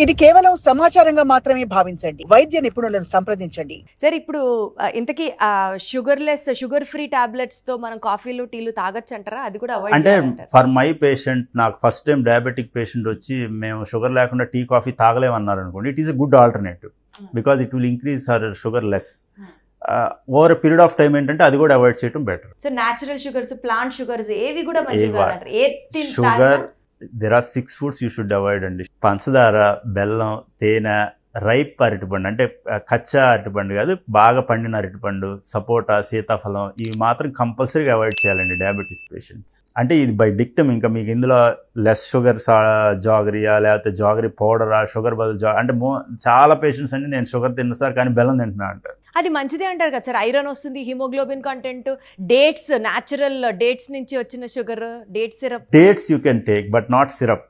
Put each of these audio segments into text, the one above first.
ఇది కేవలం సమాచారంగా మాత్రమే భావించండి. వైద్య నిపుణులను సంప్రదించండి. సరే, ఇప్పుడు ఇంతకీ షుగర్ ఫ్రీ టాబ్లెట్స్ తో మనం కాఫీలు టీలు తాగొచ్చు అంటారా? అది కూడా అవాయిడ్ అంటే చేయాలంటారా? ఫర్ మై పేషెంట్, నాకు ఫస్ట్ టైం డయాబెటిక్ పేషెంట్ వచ్చి మేము షుగర్ లేకుండా టీ కాఫీ తాగలేమన్నారు అనుకోండి, it is a good alternative because it will increase her sugar less. Over period of time ఏంటంటే అది కూడా అవాయిడ్ చేయడం better. So natural sugars, plant sugars ఏవి కూడా మంచిది కాదంటారు. Sugar there are 6 foods you should avoid అండి. పంచదార, బెల్లం, తేనె, రైప్ అరటిపండు అంటే కచ్చా అరటిపండు కాదు, బాగా పండిన అరటిపండు, సపోటా, సీతాఫలం, ఇవి మాత్రం కంపల్సరీగా అవాయిడ్ చేయాలండి డయాబెటీస్ పేషెంట్స్. అంటే ఇది బై డిక్టమ్. ఇంకా మీకు ఇందులో లెస్ షుగర్ జాగరీయా లేకపోతే జాగరీ పౌడరా, షుగర్ బదులు అంటే చాలా పేషెంట్స్ అండి నేను షుగర్ తిన్నా సార్ కానీ బెల్లం తింటున్నా అంటారు. అది మంచిదే అంటారు కదా సార్. ఐరన్ వస్తుంది, haemoglobin content, dates, natural dates నుంచి వచ్చిన sugar, date syrup. Dates you can take but not syrup.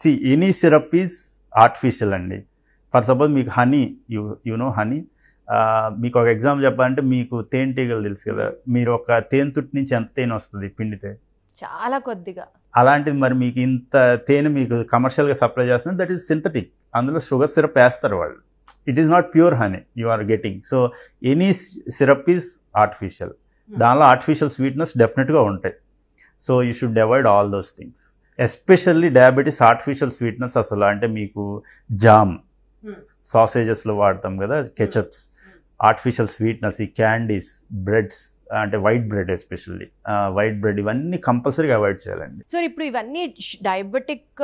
See any syrup is artificial అండి. ఫర్ సపోజ్ మీకు హనీ, యు నో హనీ, మీకు ఒక ఎగ్జాంపుల్ చెప్పాలంటే మీకు తేనెటీగలు తెలుసు కదా, మీరు ఒక తేనె తుట్టు నుంచి ఎంత తేనె వస్తుంది పిండితే? చాలా కొద్దిగా. అలాంటిది మరి మీకు ఇంత తేనె మీకు కమర్షియల్గా సప్లై చేస్తుంది, దట్ ఈస్ సింథటిక్. అందులో షుగర్ సిరప్ వేస్తారు వాళ్ళు. It is not pure honey you are getting. So any syrup is artificial. దానిలో ఆర్టిఫిషియల్ స్వీట్నెస్ డెఫినెట్గా ఉంటాయి. So you should avoid all those things. Especially diabetes artificial sweetness అసలు అంటే మీకు jam, సాసేజెస్లో వాడతాం కదా కెచప్స్, ఆర్టిఫిషియల్ స్వీట్నెస్, ఈ క్యాండీస్, బ్రెడ్స్ అంటే white bread, especially white bread, ఇవన్నీ కంపల్సరీగా అవాయిడ్ చేయాలండి. సో ఇప్పుడు ఇవన్నీ డయాబెటిక్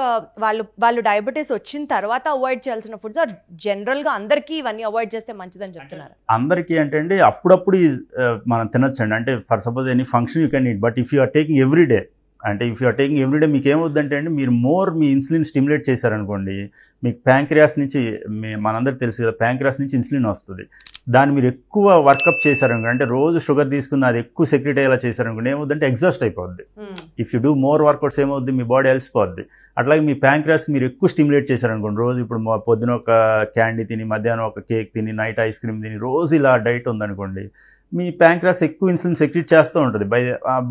వాళ్ళు డయాబెటీస్ వచ్చిన తర్వాత అవాయిడ్ చేయాల్సిన ఫుడ్స్, జనరల్గా అందరికీ ఇవన్నీ అవాయిడ్ చేస్తే మంచిదని చెప్తున్నారు. అందరికీ అంటే అండి అప్పుడప్పుడు మనం తినొచ్చండి. అంటే for suppose any function you can eat, but if you are taking everyday, అంటే if you are taking everyday మీకు ఏమవుద్దంటే అండి, మీరు మీ ఇన్సులిన్ స్టిమ్యులేట్ చేశారనుకోండి, మీకు ప్యాంక్రియాస్ నుంచి, మనందరికీ తెలుసు కదా ప్యాంక్రియాస్ నుంచి ఇన్సులిన్ వస్తుంది, దాన్ని మీరు ఎక్కువ వర్కప్ చేశారనుకోండి, అంటే రోజు షుగర్ తీసుకుని అది ఎక్కువ సెక్రెట్ అయ్యేలా చేశారనుకోండి, ఏమవుతుందంటే ఎగ్జాస్ట్ అయిపోద్ది. If you do more workouts ఏమవుద్ది, మీ బాడీ అలసిపోద్ది. అట్లాగే మీ ప్యాంక్రియాస్ మీరు ఎక్కువ స్టిమ్యులేట్ చేశారనుకోండి, రోజు ఇప్పుడు పొద్దున ఒక క్యాండీ తిని, మధ్యాహ్నం ఒక కేక్ తిని, నైట్ ఐస్ క్రీమ్ తిని, రోజు ఇలా డైట్ ఉందనుకోండి, మీ ప్యాంక్రియాస్ ఎక్కువ ఇన్సులిన్ సెక్రెట్ చేస్తూ ఉంటుంది.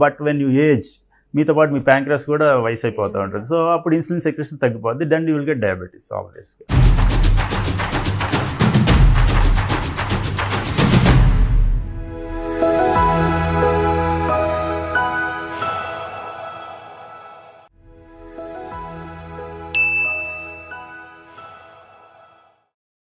బట్ వెన్ యూ ఏజ్, మీతో పాటు మీ ప్యాంక్రియాస్ కూడా వయసు అయిపోతూ ఉంటుంది. సో అప్పుడు ఇన్సులిన్ సెక్రెషన్ తగ్గిపోద్ది, then you will get diabetes ఆబ్వియస్గా.